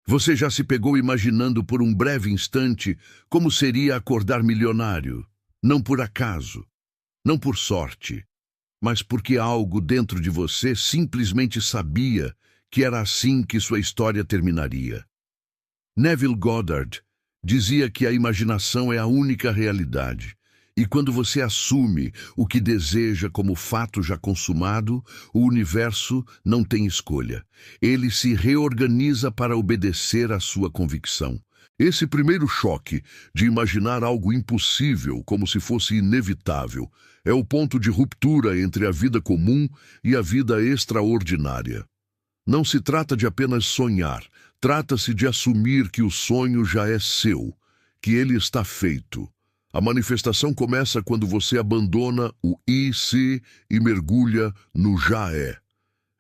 Você já se pegou imaginando por um breve instante como seria acordar milionário? Não por acaso, não por sorte, mas porque algo dentro de você simplesmente sabia que era assim que sua história terminaria. Neville Goddard dizia que a imaginação é a única realidade. E quando você assume o que deseja como fato já consumado, o universo não tem escolha. Ele se reorganiza para obedecer à sua convicção. Esse primeiro choque de imaginar algo impossível como se fosse inevitável é o ponto de ruptura entre a vida comum e a vida extraordinária. Não se trata de apenas sonhar, trata-se de assumir que o sonho já é seu, que ele está feito. A manifestação começa quando você abandona o e se e mergulha no já é.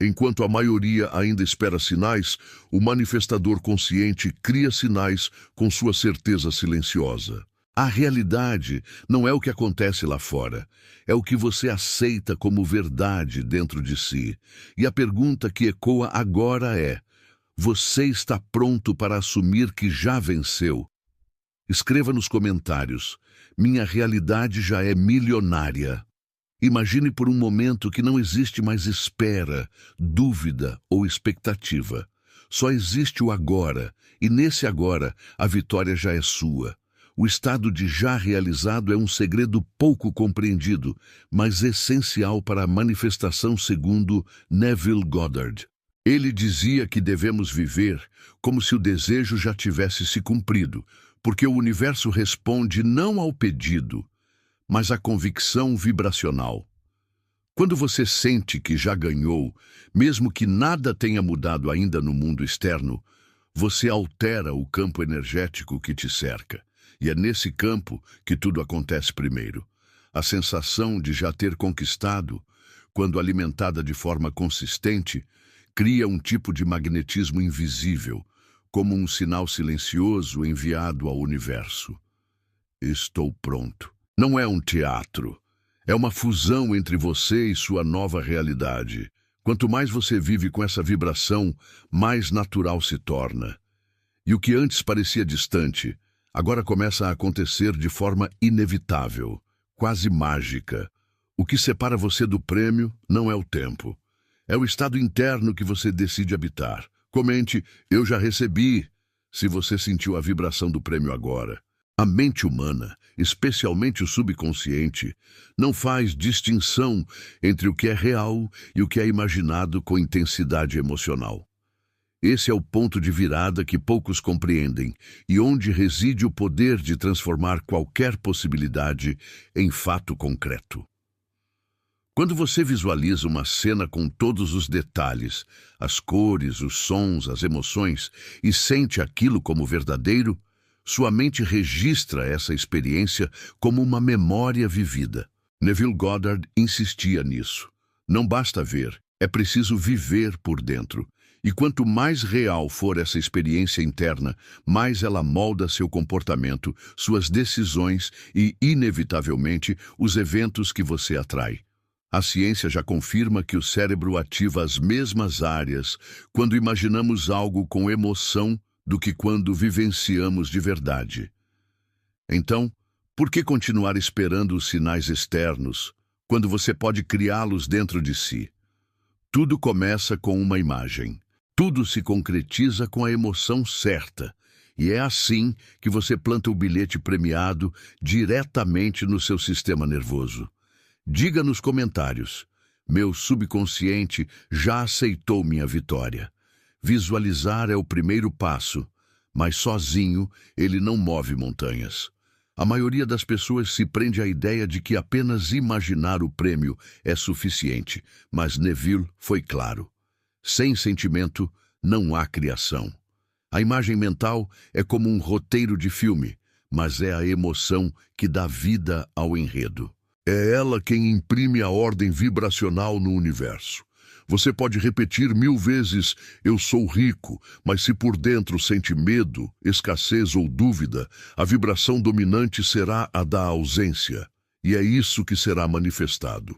Enquanto a maioria ainda espera sinais, o manifestador consciente cria sinais com sua certeza silenciosa. A realidade não é o que acontece lá fora, é o que você aceita como verdade dentro de si. E a pergunta que ecoa agora é: você está pronto para assumir que já venceu? Escreva nos comentários: minha realidade já é milionária. Imagine por um momento que não existe mais espera, dúvida ou expectativa. Só existe o agora, e nesse agora a vitória já é sua. O estado de já realizado é um segredo pouco compreendido, mas essencial para a manifestação segundo Neville Goddard. Ele dizia que devemos viver como se o desejo já tivesse se cumprido, porque o universo responde não ao pedido, mas à convicção vibracional. Quando você sente que já ganhou, mesmo que nada tenha mudado ainda no mundo externo, você altera o campo energético que te cerca. E é nesse campo que tudo acontece primeiro. A sensação de já ter conquistado, quando alimentada de forma consistente, cria um tipo de magnetismo invisível, como um sinal silencioso enviado ao universo. Estou pronto. Não é um teatro. É uma fusão entre você e sua nova realidade. Quanto mais você vive com essa vibração, mais natural se torna. E o que antes parecia distante, agora começa a acontecer de forma inevitável, quase mágica. O que separa você do prêmio não é o tempo. É o estado interno que você decide habitar. Comente: eu já recebi, se você sentiu a vibração do prêmio agora. A mente humana, especialmente o subconsciente, não faz distinção entre o que é real e o que é imaginado com intensidade emocional. Esse é o ponto de virada que poucos compreendem e onde reside o poder de transformar qualquer possibilidade em fato concreto. Quando você visualiza uma cena com todos os detalhes, as cores, os sons, as emoções, e sente aquilo como verdadeiro, sua mente registra essa experiência como uma memória vivida. Neville Goddard insistia nisso. Não basta ver, é preciso viver por dentro. E quanto mais real for essa experiência interna, mais ela molda seu comportamento, suas decisões e, inevitavelmente, os eventos que você atrai. A ciência já confirma que o cérebro ativa as mesmas áreas quando imaginamos algo com emoção do que quando vivenciamos de verdade. Então, por que continuar esperando os sinais externos, quando você pode criá-los dentro de si? Tudo começa com uma imagem. Tudo se concretiza com a emoção certa. E é assim que você planta o bilhete premiado diretamente no seu sistema nervoso. Diga nos comentários: meu subconsciente já aceitou minha vitória. Visualizar é o primeiro passo, mas sozinho ele não move montanhas. A maioria das pessoas se prende à ideia de que apenas imaginar o prêmio é suficiente, mas Neville foi claro. Sem sentimento, não há criação. A imagem mental é como um roteiro de filme, mas é a emoção que dá vida ao enredo. É ela quem imprime a ordem vibracional no universo. Você pode repetir 1000 vezes: eu sou rico, mas se por dentro sente medo, escassez ou dúvida, a vibração dominante será a da ausência. E é isso que será manifestado.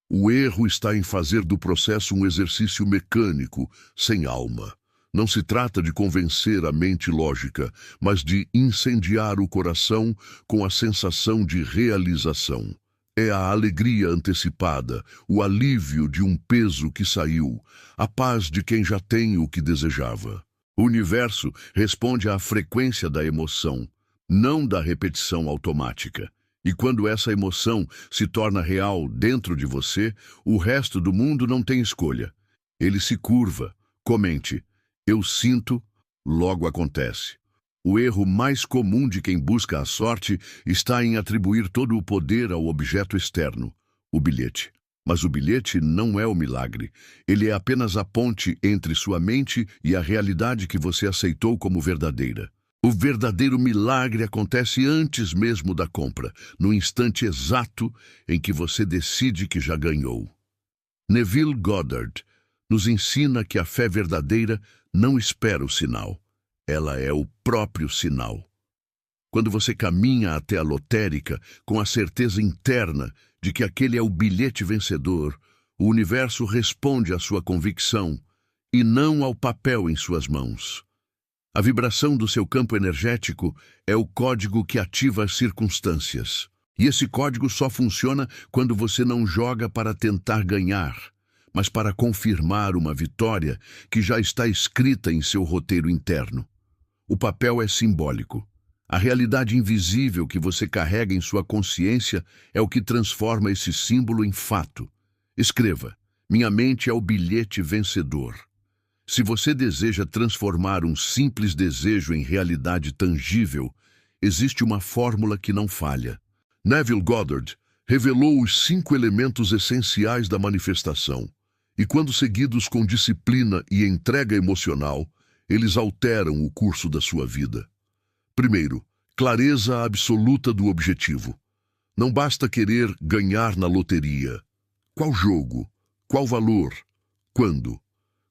O erro está em fazer do processo um exercício mecânico, sem alma. Não se trata de convencer a mente lógica, mas de incendiar o coração com a sensação de realização. É a alegria antecipada, o alívio de um peso que saiu, a paz de quem já tem o que desejava. O universo responde à frequência da emoção, não da repetição automática. E quando essa emoção se torna real dentro de você, o resto do mundo não tem escolha. Ele se curva. Comente: eu sinto, logo acontece. O erro mais comum de quem busca a sorte está em atribuir todo o poder ao objeto externo, o bilhete. Mas o bilhete não é o milagre. Ele é apenas a ponte entre sua mente e a realidade que você aceitou como verdadeira. O verdadeiro milagre acontece antes mesmo da compra, no instante exato em que você decide que já ganhou. Neville Goddard nos ensina que a fé verdadeira não espera o sinal. Ela é o próprio sinal. Quando você caminha até a lotérica com a certeza interna de que aquele é o bilhete vencedor, o universo responde à sua convicção e não ao papel em suas mãos. A vibração do seu campo energético é o código que ativa as circunstâncias. E esse código só funciona quando você não joga para tentar ganhar, mas para confirmar uma vitória que já está escrita em seu roteiro interno. O papel é simbólico. A realidade invisível que você carrega em sua consciência é o que transforma esse símbolo em fato. Escreva: minha mente é o bilhete vencedor. Se você deseja transformar um simples desejo em realidade tangível, existe uma fórmula que não falha. Neville Goddard revelou os 5 elementos essenciais da manifestação, e quando seguidos com disciplina e entrega emocional, eles alteram o curso da sua vida. Primeiro, clareza absoluta do objetivo. Não basta querer ganhar na loteria. Qual jogo? Qual valor? Quando?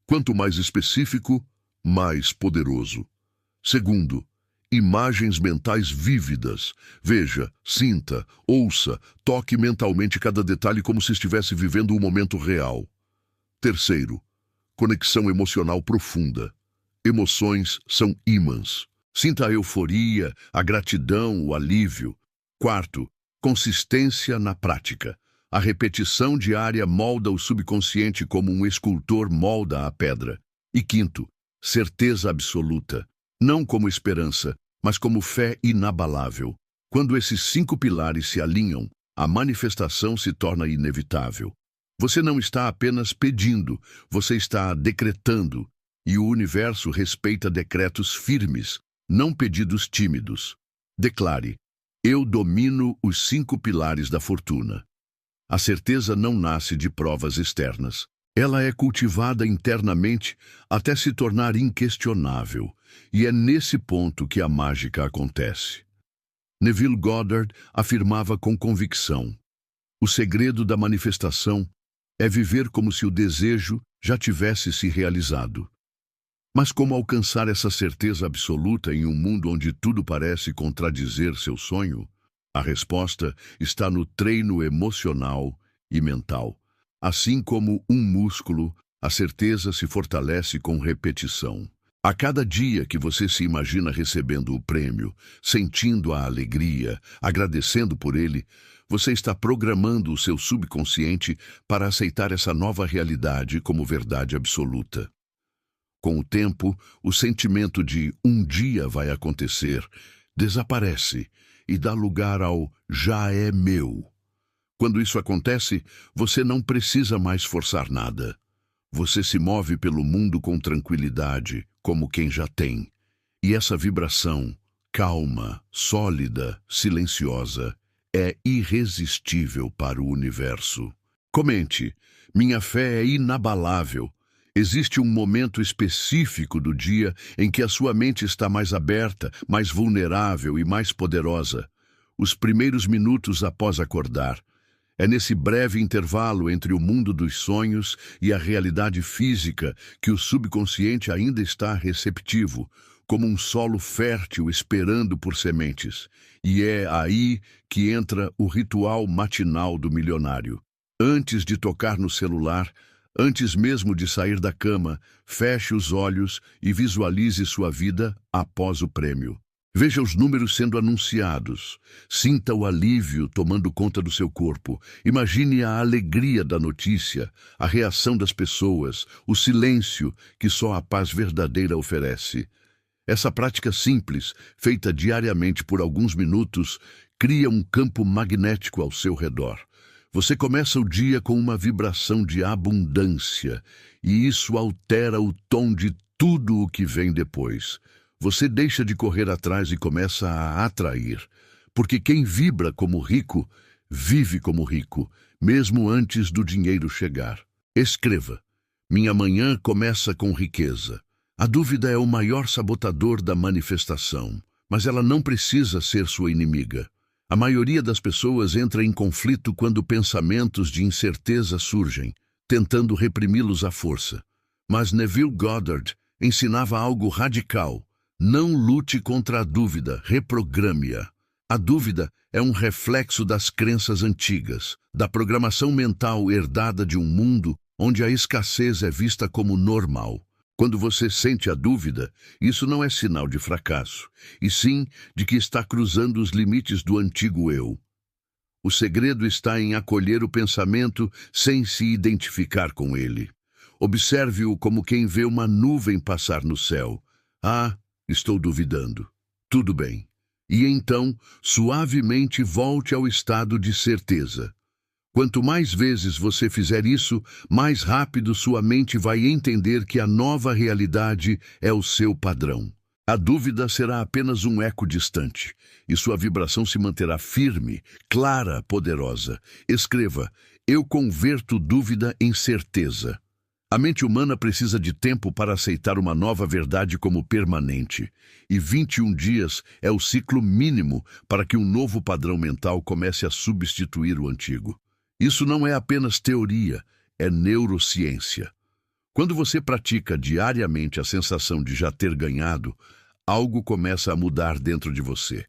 Quanto mais específico, mais poderoso. Segundo, imagens mentais vívidas. Veja, sinta, ouça, toque mentalmente cada detalhe como se estivesse vivendo um momento real. Terceiro, conexão emocional profunda. Emoções são ímãs. Sinta a euforia, a gratidão, o alívio. Quarto, consistência na prática. A repetição diária molda o subconsciente como um escultor molda a pedra. E quinto, certeza absoluta. Não como esperança, mas como fé inabalável. Quando esses 5 pilares se alinham, a manifestação se torna inevitável. Você não está apenas pedindo, você está decretando. E o universo respeita decretos firmes, não pedidos tímidos. Declare: eu domino os 5 pilares da fortuna. A certeza não nasce de provas externas. Ela é cultivada internamente até se tornar inquestionável. E é nesse ponto que a mágica acontece. Neville Goddard afirmava com convicção: o segredo da manifestação é viver como se o desejo já tivesse se realizado. Mas como alcançar essa certeza absoluta em um mundo onde tudo parece contradizer seu sonho? A resposta está no treino emocional e mental. Assim como um músculo, a certeza se fortalece com repetição. A cada dia que você se imagina recebendo o prêmio, sentindo a alegria, agradecendo por ele, você está programando o seu subconsciente para aceitar essa nova realidade como verdade absoluta. Com o tempo, o sentimento de um dia vai acontecer desaparece e dá lugar ao já é meu. Quando isso acontece, você não precisa mais forçar nada. Você se move pelo mundo com tranquilidade, como quem já tem. E essa vibração, calma, sólida, silenciosa, é irresistível para o universo. Comente: minha fé é inabalável. Existe um momento específico do dia em que a sua mente está mais aberta, mais vulnerável e mais poderosa. Os primeiros minutos após acordar. É nesse breve intervalo entre o mundo dos sonhos e a realidade física que o subconsciente ainda está receptivo, como um solo fértil esperando por sementes. E é aí que entra o ritual matinal do milionário. Antes de tocar no celular, Antes mesmo de sair da cama, feche os olhos e visualize sua vida após o prêmio. Veja os números sendo anunciados. Sinta o alívio tomando conta do seu corpo. Imagine a alegria da notícia, a reação das pessoas, o silêncio que só a paz verdadeira oferece. Essa prática simples, feita diariamente por alguns minutos, cria um campo magnético ao seu redor. Você começa o dia com uma vibração de abundância, e isso altera o tom de tudo o que vem depois. Você deixa de correr atrás e começa a atrair, porque quem vibra como rico, vive como rico, mesmo antes do dinheiro chegar. Escreva: minha manhã começa com riqueza. A dúvida é o maior sabotador da manifestação, mas ela não precisa ser sua inimiga. A maioria das pessoas entra em conflito quando pensamentos de incerteza surgem, tentando reprimi-los à força. Mas Neville Goddard ensinava algo radical. Não lute contra a dúvida, reprograme-a. A dúvida é um reflexo das crenças antigas, da programação mental herdada de um mundo onde a escassez é vista como normal. Quando você sente a dúvida, isso não é sinal de fracasso, e sim de que está cruzando os limites do antigo eu. O segredo está em acolher o pensamento sem se identificar com ele. Observe-o como quem vê uma nuvem passar no céu. Ah, estou duvidando. Tudo bem. E então, suavemente volte ao estado de certeza. Quanto mais vezes você fizer isso, mais rápido sua mente vai entender que a nova realidade é o seu padrão. A dúvida será apenas um eco distante, e sua vibração se manterá firme, clara, poderosa. Escreva: eu converto dúvida em certeza. A mente humana precisa de tempo para aceitar uma nova verdade como permanente, e 21 dias é o ciclo mínimo para que um novo padrão mental comece a substituir o antigo. Isso não é apenas teoria, é neurociência. Quando você pratica diariamente a sensação de já ter ganhado, algo começa a mudar dentro de você.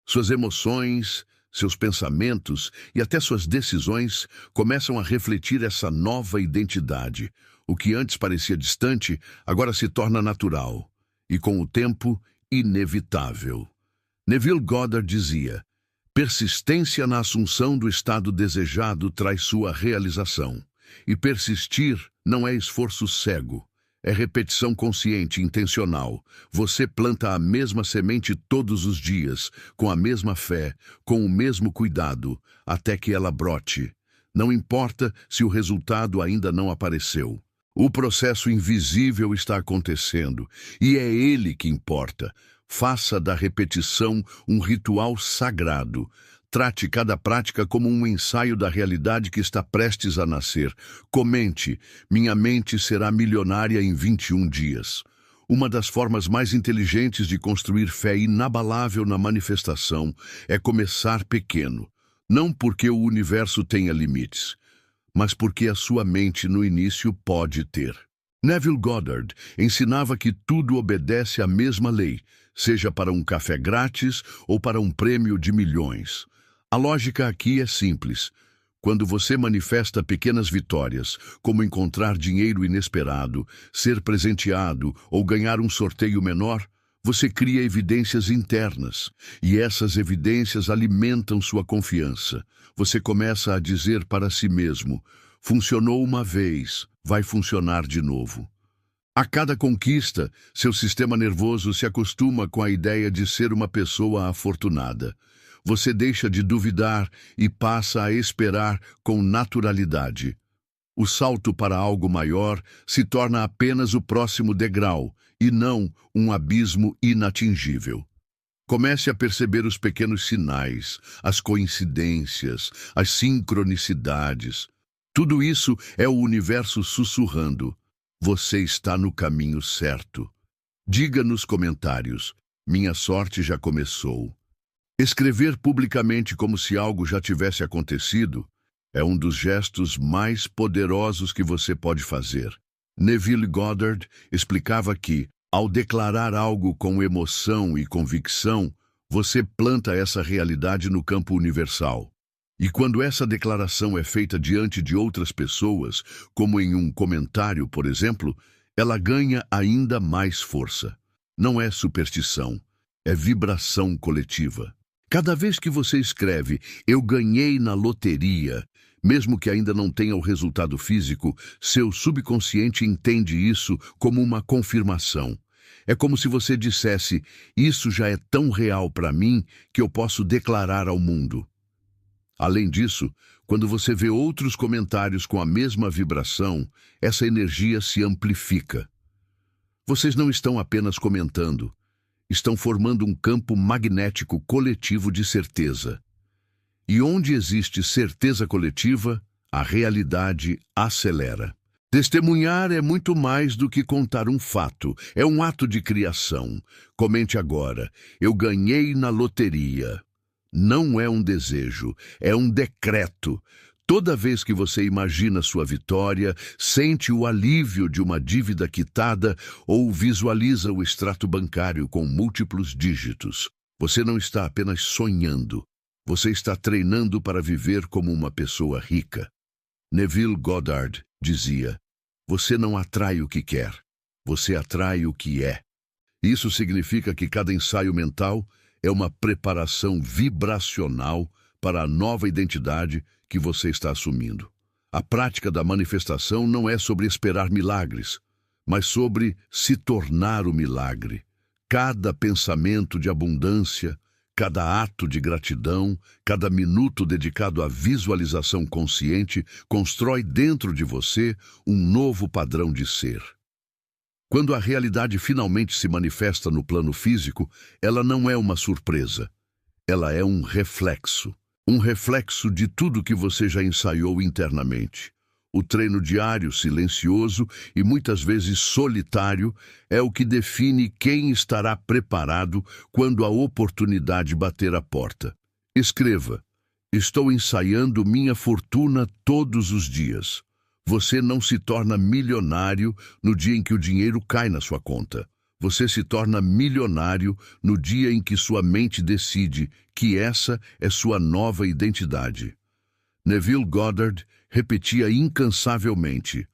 Suas emoções, seus pensamentos e até suas decisões começam a refletir essa nova identidade. O que antes parecia distante, agora se torna natural e, com o tempo, inevitável. Neville Goddard dizia: persistência na assunção do estado desejado traz sua realização. E persistir não é esforço cego, é repetição consciente, intencional. Você planta a mesma semente todos os dias, com a mesma fé, com o mesmo cuidado, até que ela brote. Não importa se o resultado ainda não apareceu. O processo invisível está acontecendo, e é ele que importa. Faça da repetição um ritual sagrado. Trate cada prática como um ensaio da realidade que está prestes a nascer. Comente: minha mente será milionária em 21 dias. Uma das formas mais inteligentes de construir fé inabalável na manifestação é começar pequeno. Não porque o universo tenha limites, mas porque a sua mente no início pode ter. Neville Goddard ensinava que tudo obedece à mesma lei, seja para um café grátis ou para um prêmio de milhões. A lógica aqui é simples. Quando você manifesta pequenas vitórias, como encontrar dinheiro inesperado, ser presenteado ou ganhar um sorteio menor, você cria evidências internas, e essas evidências alimentam sua confiança. Você começa a dizer para si mesmo: funcionou uma vez, vai funcionar de novo. A cada conquista, seu sistema nervoso se acostuma com a ideia de ser uma pessoa afortunada. Você deixa de duvidar e passa a esperar com naturalidade. O salto para algo maior se torna apenas o próximo degrau, e não um abismo inatingível. Comece a perceber os pequenos sinais, as coincidências, as sincronicidades. Tudo isso é o universo sussurrando: você está no caminho certo. Diga nos comentários: minha sorte já começou. Escrever publicamente como se algo já tivesse acontecido é um dos gestos mais poderosos que você pode fazer. Neville Goddard explicava que, ao declarar algo com emoção e convicção, você planta essa realidade no campo universal. E quando essa declaração é feita diante de outras pessoas, como em um comentário, por exemplo, ela ganha ainda mais força. Não é superstição, é vibração coletiva. Cada vez que você escreve, eu ganhei na loteria, mesmo que ainda não tenha o resultado físico, seu subconsciente entende isso como uma confirmação. É como se você dissesse, isso já é tão real para mim que eu posso declarar ao mundo. Além disso, quando você vê outros comentários com a mesma vibração, essa energia se amplifica. Vocês não estão apenas comentando, estão formando um campo magnético coletivo de certeza. E onde existe certeza coletiva, a realidade acelera. Testemunhar é muito mais do que contar um fato, é um ato de criação. Comente agora, eu ganhei na loteria. Não é um desejo, é um decreto. Toda vez que você imagina sua vitória, sente o alívio de uma dívida quitada ou visualiza o extrato bancário com múltiplos dígitos, você não está apenas sonhando, você está treinando para viver como uma pessoa rica. Neville Goddard dizia, você não atrai o que quer, você atrai o que é. Isso significa que cada ensaio mental é uma preparação vibracional para a nova identidade que você está assumindo. A prática da manifestação não é sobre esperar milagres, mas sobre se tornar o milagre. Cada pensamento de abundância, cada ato de gratidão, cada minuto dedicado à visualização consciente constrói dentro de você um novo padrão de ser. Quando a realidade finalmente se manifesta no plano físico, ela não é uma surpresa. Ela é um reflexo. Um reflexo de tudo que você já ensaiou internamente. O treino diário, silencioso e muitas vezes solitário, é o que define quem estará preparado quando a oportunidade bater a porta. Escreva: estou ensaiando minha fortuna todos os dias. Você não se torna milionário no dia em que o dinheiro cai na sua conta. Você se torna milionário no dia em que sua mente decide que essa é sua nova identidade. Neville Goddard repetia incansavelmente,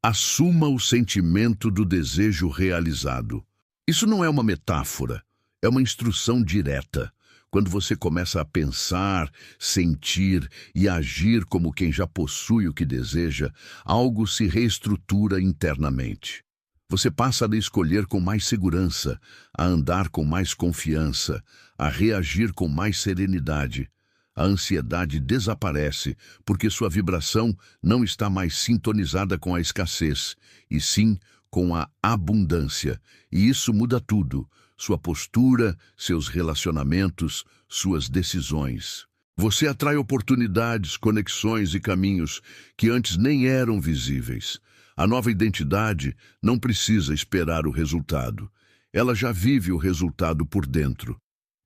assuma o sentimento do desejo realizado. Isso não é uma metáfora, é uma instrução direta. Quando você começa a pensar, sentir e agir como quem já possui o que deseja, algo se reestrutura internamente. Você passa a escolher com mais segurança, a andar com mais confiança, a reagir com mais serenidade. A ansiedade desaparece porque sua vibração não está mais sintonizada com a escassez, e sim com a abundância. E isso muda tudo: sua postura, seus relacionamentos, suas decisões. Você atrai oportunidades, conexões e caminhos que antes nem eram visíveis. A nova identidade não precisa esperar o resultado. Ela já vive o resultado por dentro.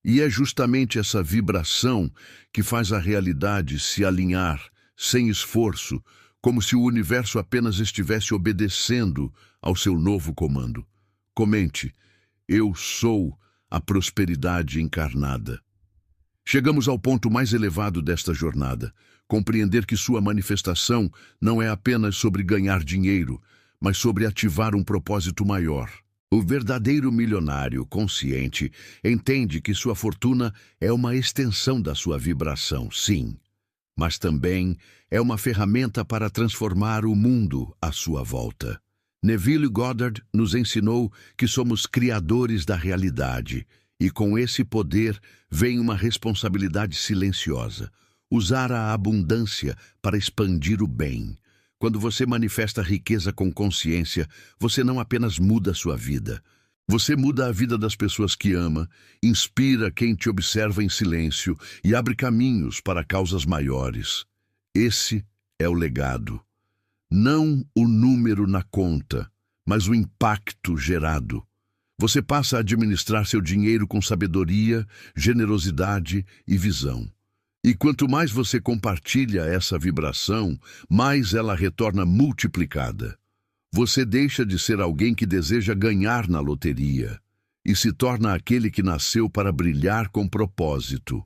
E é justamente essa vibração que faz a realidade se alinhar, sem esforço, como se o universo apenas estivesse obedecendo ao seu novo comando. Comente: eu sou a prosperidade encarnada. Chegamos ao ponto mais elevado desta jornada. Compreender que sua manifestação não é apenas sobre ganhar dinheiro, mas sobre ativar um propósito maior. O verdadeiro milionário consciente entende que sua fortuna é uma extensão da sua vibração, sim, mas também é uma ferramenta para transformar o mundo à sua volta. Neville Goddard nos ensinou que somos criadores da realidade, e com esse poder vem uma responsabilidade silenciosa: usar a abundância para expandir o bem. Quando você manifesta riqueza com consciência, você não apenas muda a sua vida. Você muda a vida das pessoas que ama, inspira quem te observa em silêncio e abre caminhos para causas maiores. Esse é o legado. Não o número na conta, mas o impacto gerado. Você passa a administrar seu dinheiro com sabedoria, generosidade e visão. E quanto mais você compartilha essa vibração, mais ela retorna multiplicada. Você deixa de ser alguém que deseja ganhar na loteria e se torna aquele que nasceu para brilhar com propósito.